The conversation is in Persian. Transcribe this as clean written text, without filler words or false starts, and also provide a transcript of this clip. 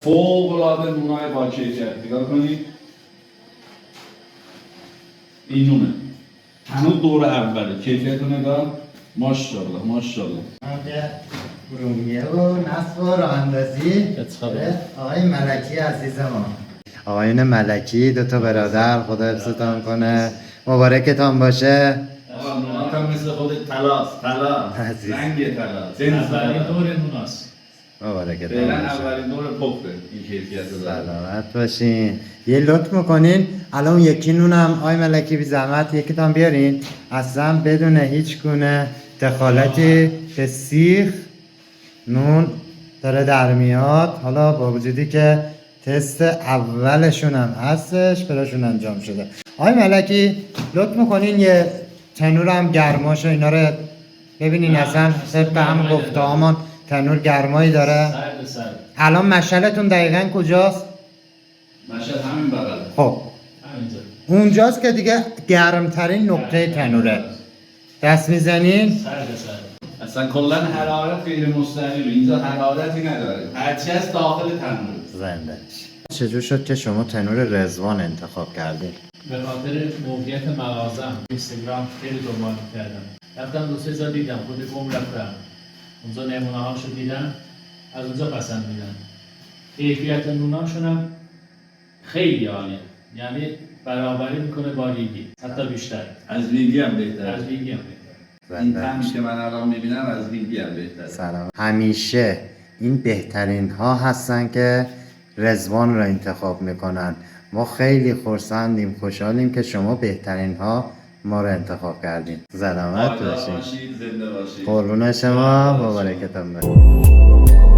فوق‌العاده نونای با کیفیت. نگاه کنید این نونه هنوز دور اوله. کیفیت رو نگاه. ماشاءالله ماشاءالله. رومیه و نصب و راه اندازی آقای ملکی عزیز ما. آقایون ملکی، دوتا برادر، خدا حفظتان کنه، مبارکتان باشه. آقا نونات هم مثل خود طلاست. طلا عزیز. رنگ طلاست. اولین دور نوناست. مبارکتان فعلا باشه. اولین دور پخته این کیفیت رو داره. سلامت باشین. یه لطف میکنین الان اون یکی نونم آقای ملکی بی زحمت یکیتان بیارین، اصلا بدون هیچ گونه دخالتی به سیخ نون داره در میاد. حالا با وجودی که تست اولشون هم هستش براشون انجام شده. آقای ملکی لطف میکنین یه تنور هم گرماش و اینا رو ببینین، اصلا طبق هم گفته هامان تنور گرمایی داره. سرد سرد. الان مشعلتون دقیقا کجاست؟ مشهد همین بغله. خب همینجا. اونجاست که دیگه گرمترین نقطه تنوره. دست میزنین سرد سرد. اصلا کلا حرارت غیر مستقیم، اینجا حرارتی نداره. هرچی از داخل تنور. زنده. چجور شد که شما تنور رضوان انتخاب کردین؟ به خاطر موقعیت مغازم اینستاگرام خیلی دنبال کردم. رفتم دو سه جا دیدم، خود گم رفتم. اونجا نمونه هاشو دیدم، از اونجا پسندیدم. کیفیت نوناشون هم خیلی عالیه. یعنی برابری میکنه با ریگی، حتی بیشتر. از ریگی هم بهتره. از ریگی هم بهتر. این طعمی که من الان میبینم از ریگی هم بهتره. سلام. همیشه این بهترین ها هستن که رضوان را انتخاب میکنن. ما خیلی خرسندیم، خوشحالیم که شما بهترین ها ما رو انتخاب کردین. سلامت آیدار باشین. باشید، زنده باشید. قربون شما، مبارکتون باشه.